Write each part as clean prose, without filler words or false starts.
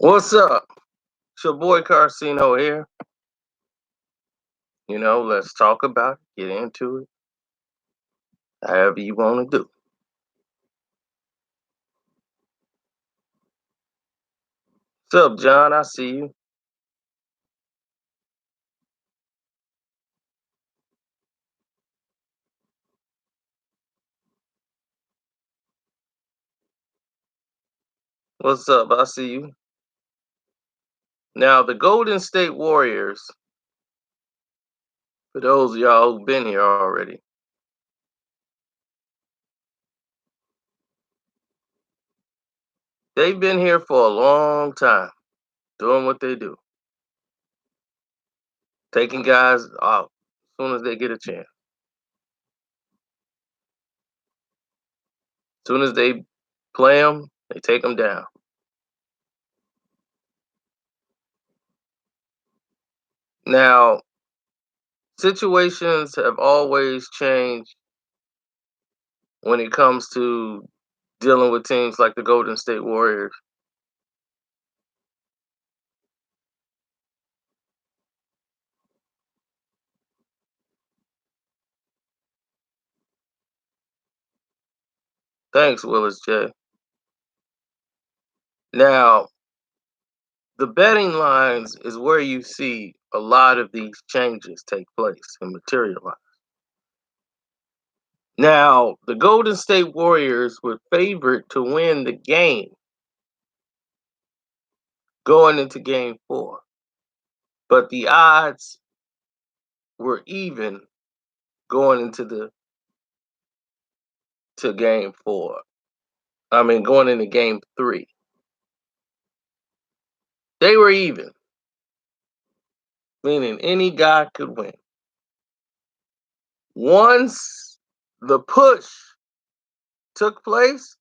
What's up? It's your boy Carcino here. Let's talk about it, get into it, however you want to do. What's up, John? I see you. What's up? I see you. Now, the Golden State Warriors, for those of y'all who've been here already, they've been here for a long time doing what they do, taking guys out as soon as they get a chance. As soon as they play them, they take them down. Now, situations have always changed when it comes to dealing with teams like the Golden State Warriors. Thanks, Willis J. Now, the betting lines is where you see a lot of these changes take place and materialize. Now, the Golden State Warriors were favored to win the game going into game 4, but the odds were even going into the to game 4. I mean, going into game 3. They were even, meaning any guy could win. Once the push took place,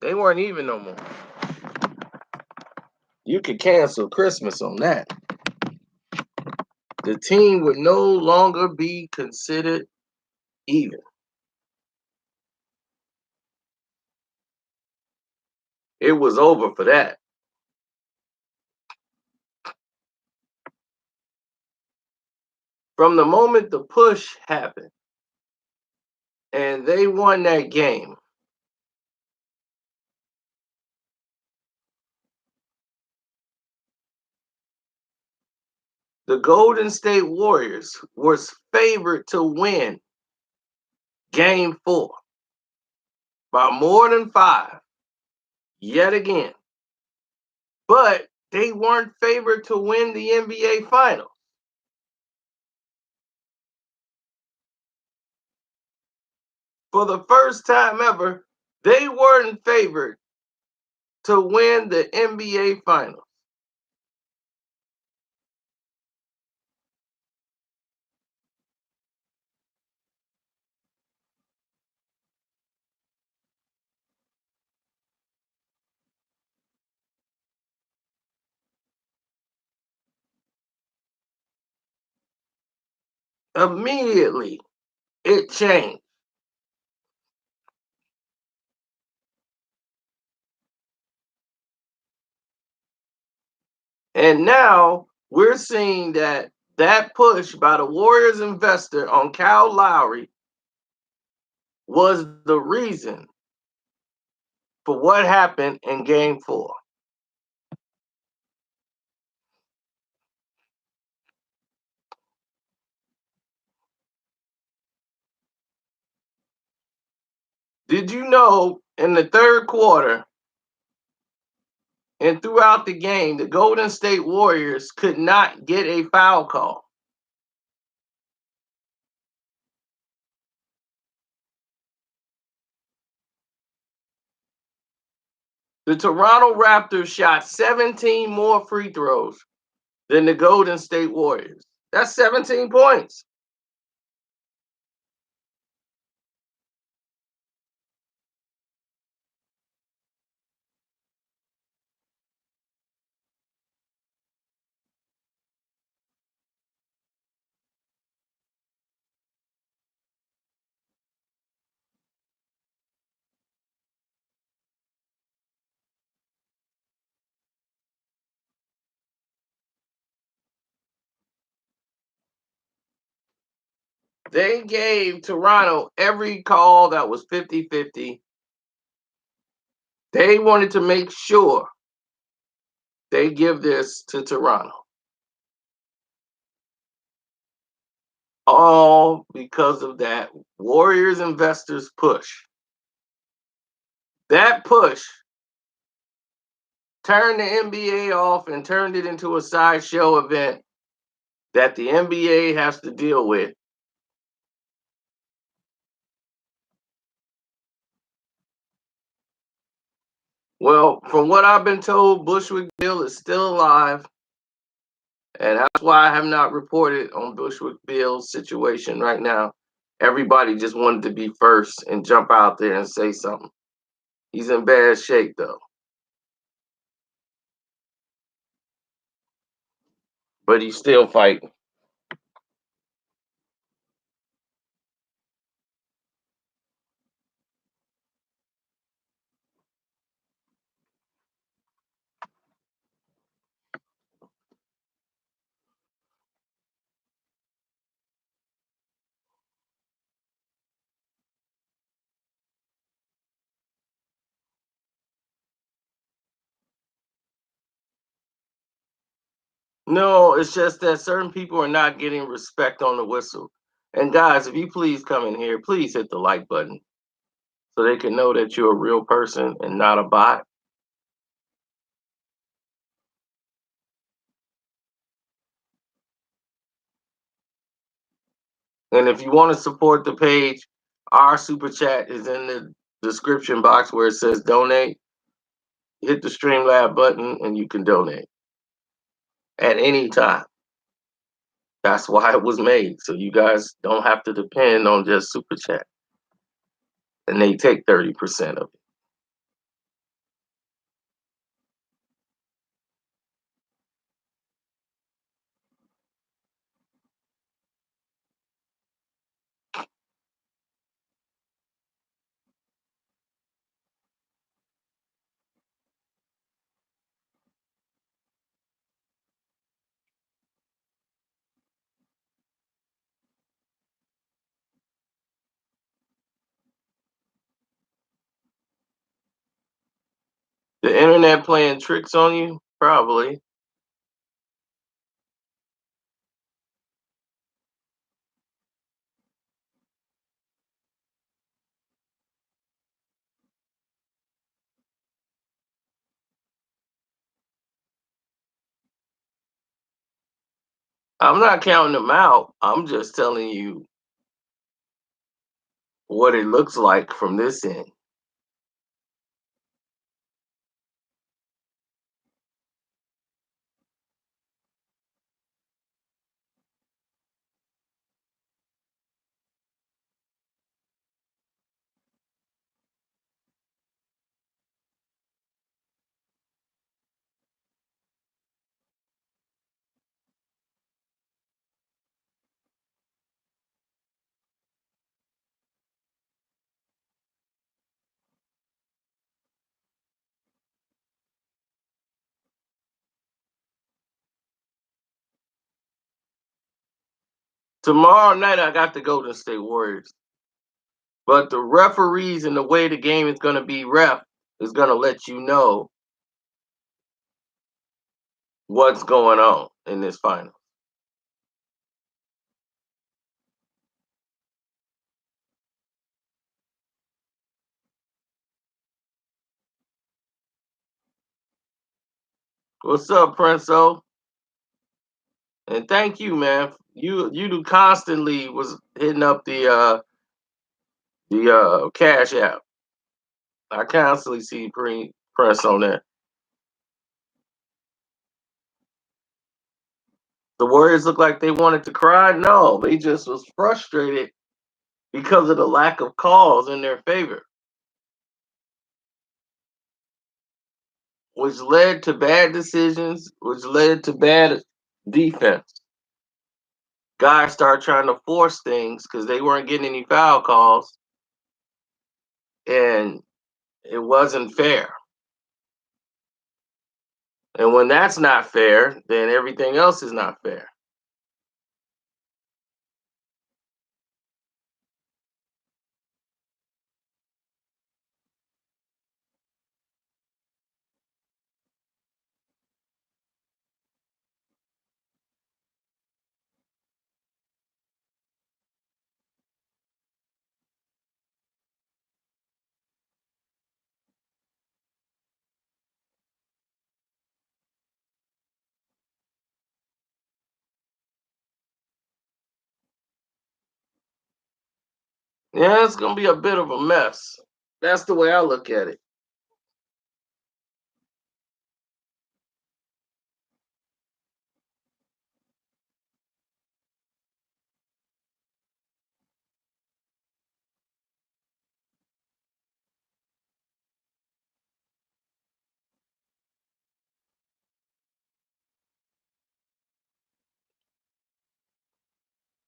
they weren't even no more. You could cancel Christmas on that. The team would no longer be considered even. It was over for that. From the moment the push happened and they won that game, the Golden State Warriors was favored to win game 4 by more than 5 yet again. But they weren't favored to win the NBA Finals. For the first time ever, they weren't favored to win the NBA Finals. Immediately, it changed. And now we're seeing that push by the Warriors investor on Kyle Lowry was the reason for what happened in game 4. Did you know in the third quarter and throughout the game, the Golden State Warriors could not get a foul call? The Toronto Raptors shot 17 more free throws than the Golden State Warriors. That's 17 points. They gave Toronto every call that was 50-50. They wanted to make sure they give this to Toronto. All because of that Warriors investors push. That push turned the NBA off and turned it into a sideshow event that the NBA has to deal with. Well, from what I've been told, Bushwick Bill is still alive, and that's why I have not reported on Bushwick Bill's situation right now. Everybody just wanted to be first and jump out there and say something. He's in bad shape, though, but he's still fighting. No, it's just that certain people are not getting respect on the whistle. And guys, if you please come in here, please hit the like button so they can know that you're a real person and not a bot. And if you want to support the page, our super chat is in the description box where it says donate. Hit the Streamlab button and you can donate at any time. That's why it was made. So you guys don't have to depend on just super chat. And they take 30% of it. The internet playing tricks on you? Probably. I'm not counting them out. I'm just telling you what it looks like from this end. Tomorrow night, I got the Golden State Warriors. But the referees and the way the game is going to be ref is going to let you know what's going on in this final. What's up, Prince-O? And thank you, man. You do constantly was hitting up the Cash App. I constantly see Prince on there. The Warriors look like they wanted to cry. No, they just was frustrated because of the lack of calls in their favor, which led to bad decisions, which led to bad defense. Guys started trying to force things because they weren't getting any foul calls, and it wasn't fair. And when that's not fair, then everything else is not fair. Yeah, it's gonna be a bit of a mess. That's the way I look at it.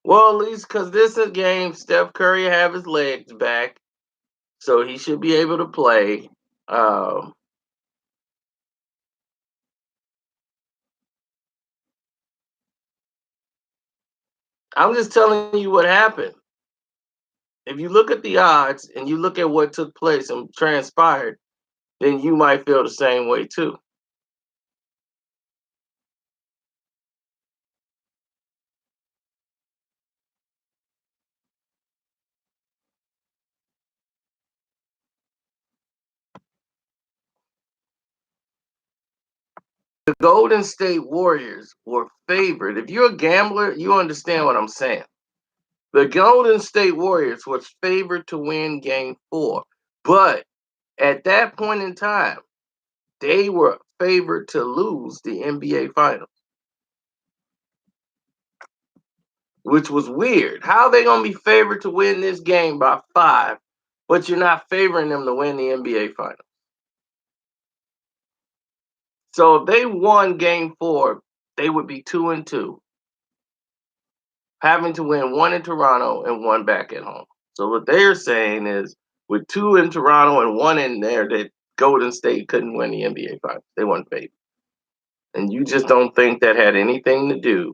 Well, at least because this is a game, Steph Curry have his legs back, so he should be able to play. Um, I'm just telling you what happened. If you look at the odds and you look at what took place and transpired, then you might feel the same way too. The Golden State Warriors were favored. If you're a gambler, you understand what I'm saying. The Golden State Warriors was favored to win game 4. But at that point in time, they were favored to lose the NBA Finals, which was weird. How are they going to be favored to win this game by 5, but you're not favoring them to win the NBA Finals? So if they won game 4, they would be 2-2, having to win one in Toronto and one back at home. So what they're saying is, with 2 in Toronto and one in there, that Golden State couldn't win the NBA Finals. They weren't favored, and you just don't think that had anything to do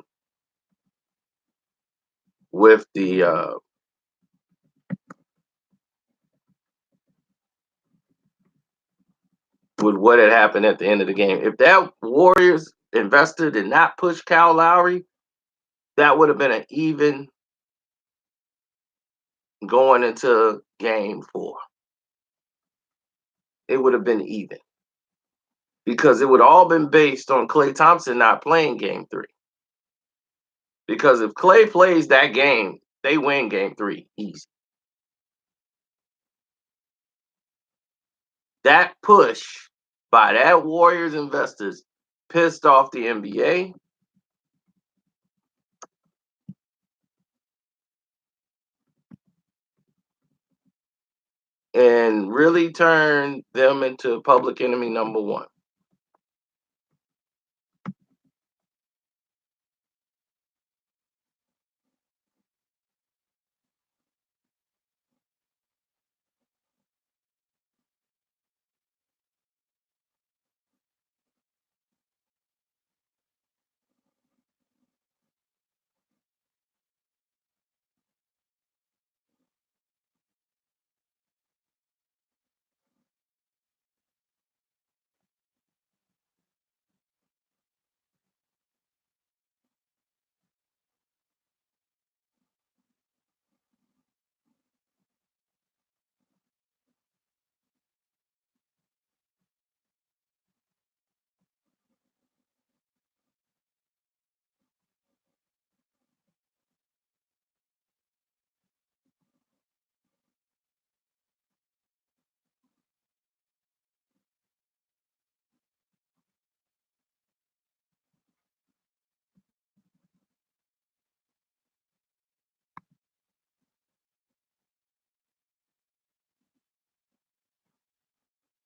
with the with what had happened at the end of the game. If that Warriors investor did not push Kyle Lowry, that would have been an even going into game 4. It would have been even because it would all been based on Klay Thompson not playing game 3. Because if Klay plays that game, they win game 3 easy. That push by that Warriors investors pissed off the NBA, and really turned them into public enemy number 1.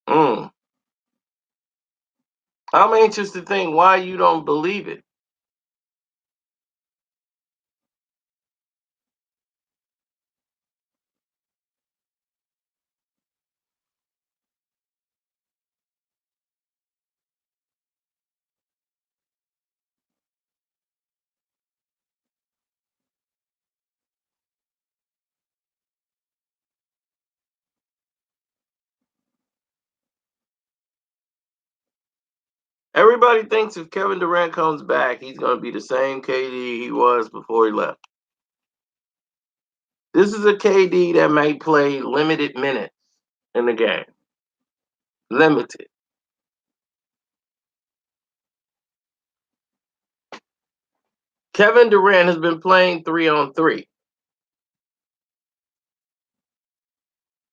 Mm. I'm anxious to think why you don't believe it. Everybody thinks if Kevin Durant comes back, he's going to be the same KD he was before he left. This is a KD that may play limited minutes in the game. Limited. Kevin Durant has been playing 3-on-3.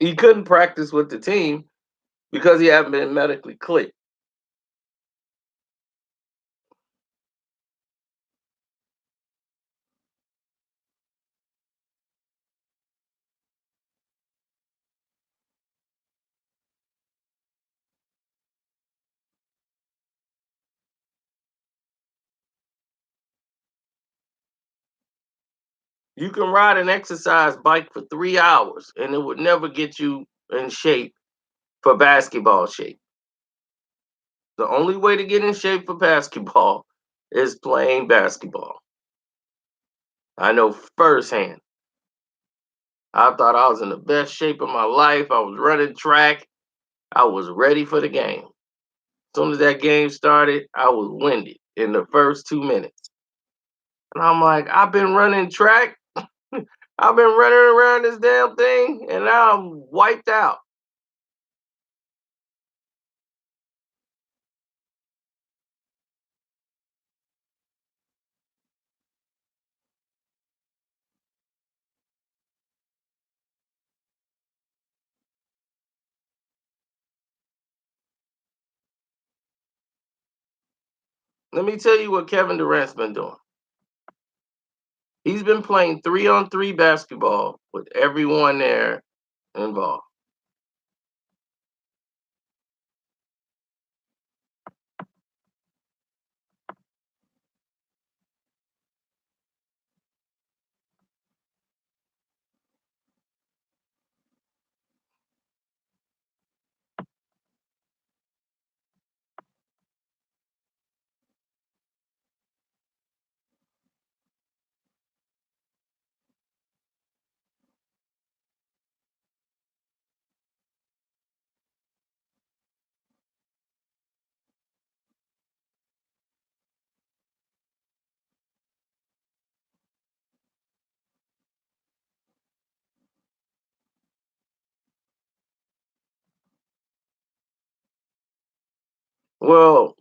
He couldn't practice with the team because he hadn't been medically cleared. You can ride an exercise bike for 3 hours and it would never get you in shape for basketball shape. The only way to get in shape for basketball is playing basketball. I know firsthand. I thought I was in the best shape of my life. I was running track. I was ready for the game. As soon as that game started, I was winded in the first 2 minutes. And I'm like, I've been running track. I've been running around this damn thing, and now I'm wiped out. Let me tell you what Kevin Durant's been doing. He's been playing 3-on-3 basketball with everyone there involved. Well,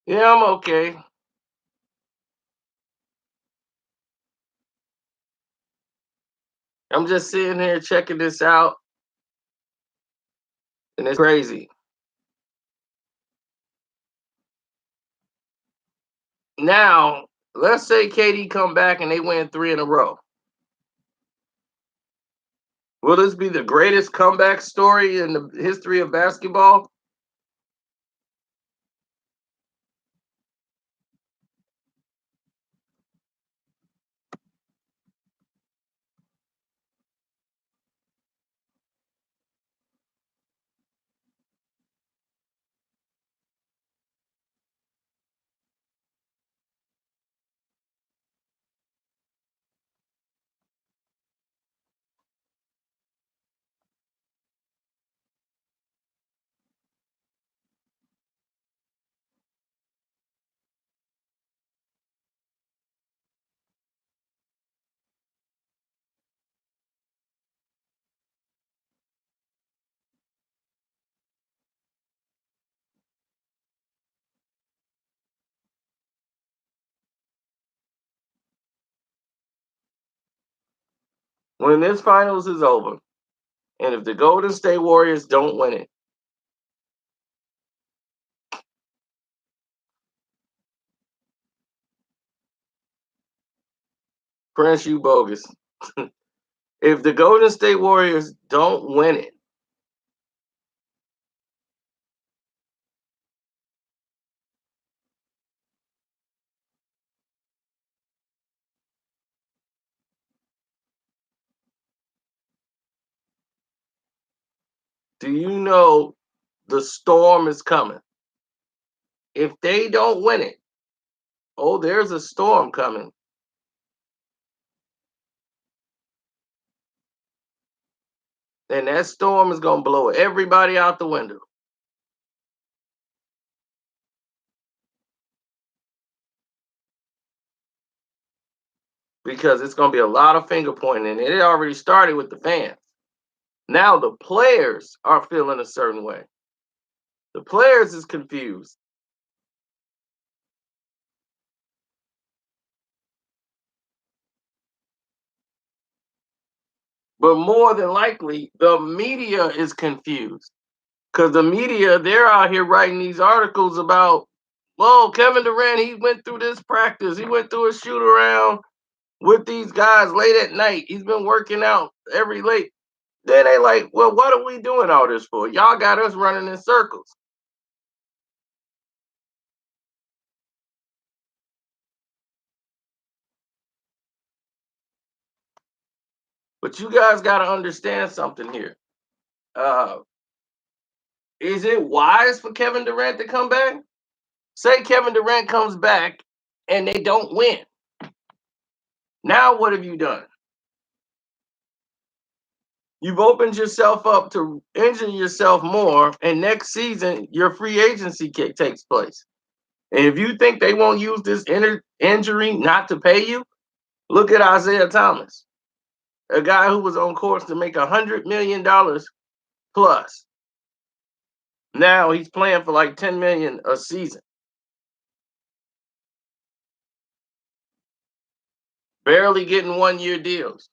yeah, I'm okay. I'm just sitting here checking this out, and it's crazy. Now, let's say KD come back and they win 3 in a row. Will this be the greatest comeback story in the history of basketball? when this finals is over, and if the Golden State Warriors don't win it, Prince, you bogus. If the Golden State Warriors don't win it, do you know the storm is coming? If they don't win it, oh, there's a storm coming. And that storm is going to blow everybody out the window. Because it's going to be a lot of finger pointing. And it already started with the fans. Now the players are feeling a certain way. The players is confused. But more than likely, the media is confused. Because the media, they're out here writing these articles about, well, Kevin Durant, he went through this practice. He went through a shoot around with these guys late at night. He's been working out every late. Then they like, well, what are we doing all this for? Y'all got us running in circles. But you guys got to understand something here. Uh, is it wise for Kevin Durant to come back? Say Kevin Durant comes back and they don't win. Now what have you done? You've opened yourself up to injure yourself more, and next season your free agency takes place. And if you think they won't use this injury not to pay you, look at Isaiah Thomas, a guy who was on course to make $100 million plus. Now he's playing for like 10 million a season, barely getting 1 year deals.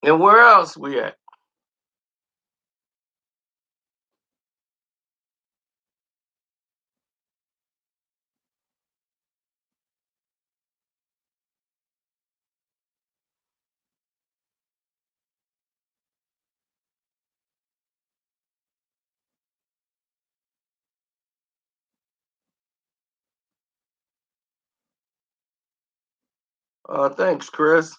And where else we at? Thanks, Chris.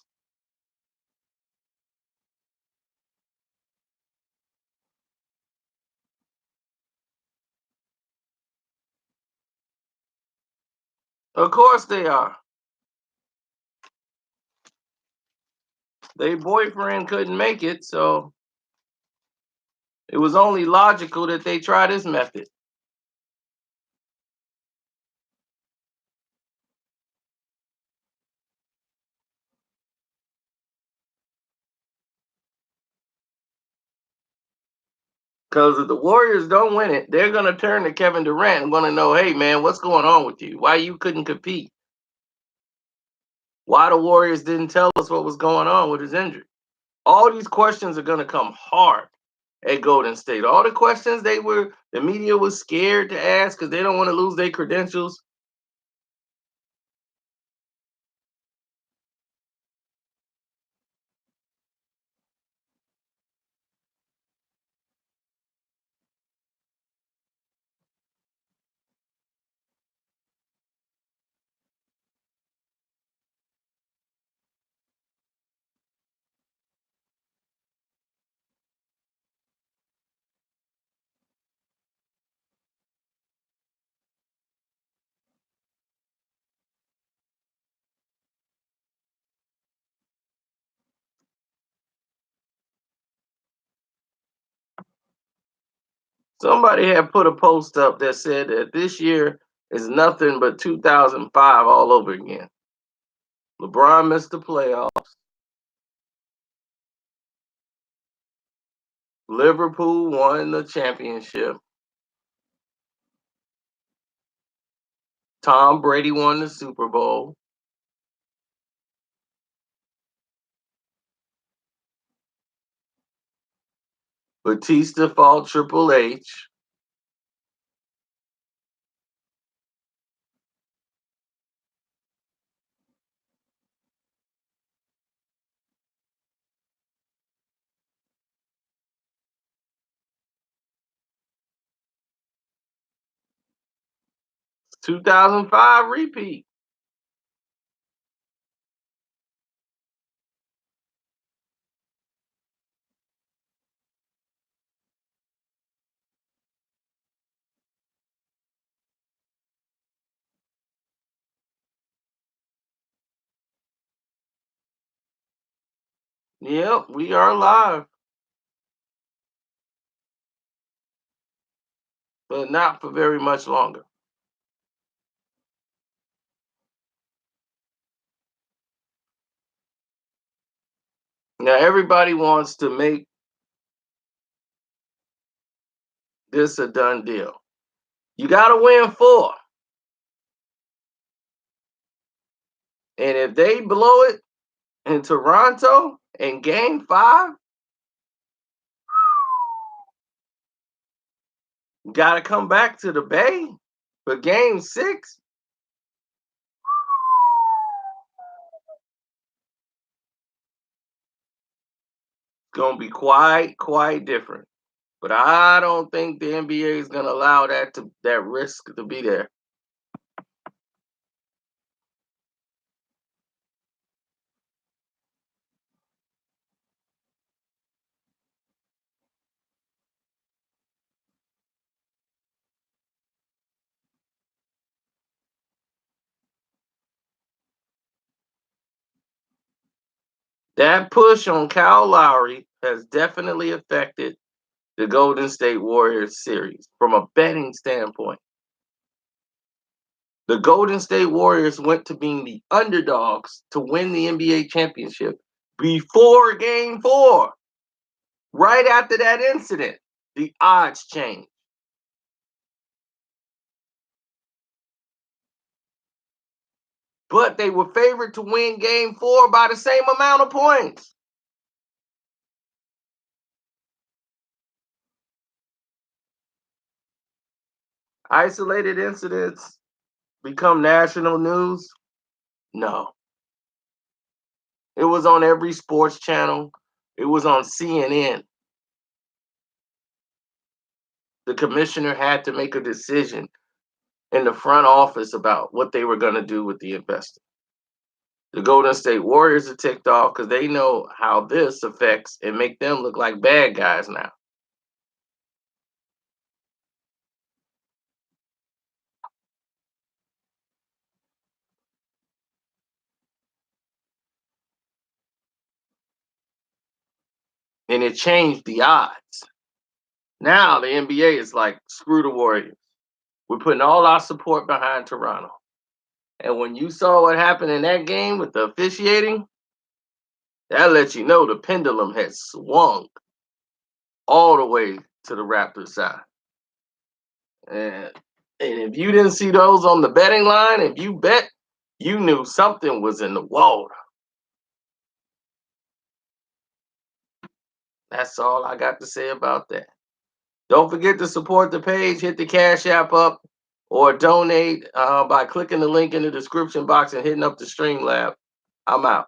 Of course they are. Their boyfriend couldn't make it, so it was only logical that they try this method. Because if the Warriors don't win it, they're going to turn to Kevin Durant and want to know, hey, man, what's going on with you? Why you couldn't compete? Why the Warriors didn't tell us what was going on with his injury? All these questions are going to come hard at Golden State. All the questions the media was scared to ask because they don't want to lose their credentials. Somebody had put a post up that said that this year is nothing but 2005 all over again. LeBron missed the playoffs. Liverpool won the championship. Tom Brady won the Super Bowl. Batista fought Triple H. 2005 repeat. Yep, we are live, but not for very much longer. Now, everybody wants to make this a done deal. You got to win 4. And if they blow it in Toronto in game 5, you got to come back to the Bay for game 6. It's going to be quite different. But I don't think the NBA is going to allow that risk to be there. That push on Kyle Lowry has definitely affected the Golden State Warriors series from a betting standpoint. The Golden State Warriors went to being the underdogs to win the NBA championship before game 4. Right after that incident, the odds changed. But they were favored to win game 4 by the same amount of points. Isolated incidents become national news? No. It was on every sports channel. It was on CNN. The commissioner had to make a decision in the front office about what they were going to do with the investor. The Golden State Warriors are ticked off because they know how this affects and make them look like bad guys now. And it changed the odds. Now the NBA is like, screw the Warriors. We're putting all our support behind Toronto. And when you saw what happened in that game with the officiating, that lets you know the pendulum has swung all the way to the Raptors side. And if you didn't see those on the betting line, if you bet, you knew something was in the water. That's all I got to say about that. Don't forget to support the page. Hit the Cash App up or donate by clicking the link in the description box and hitting up the Streamlab. I'm out.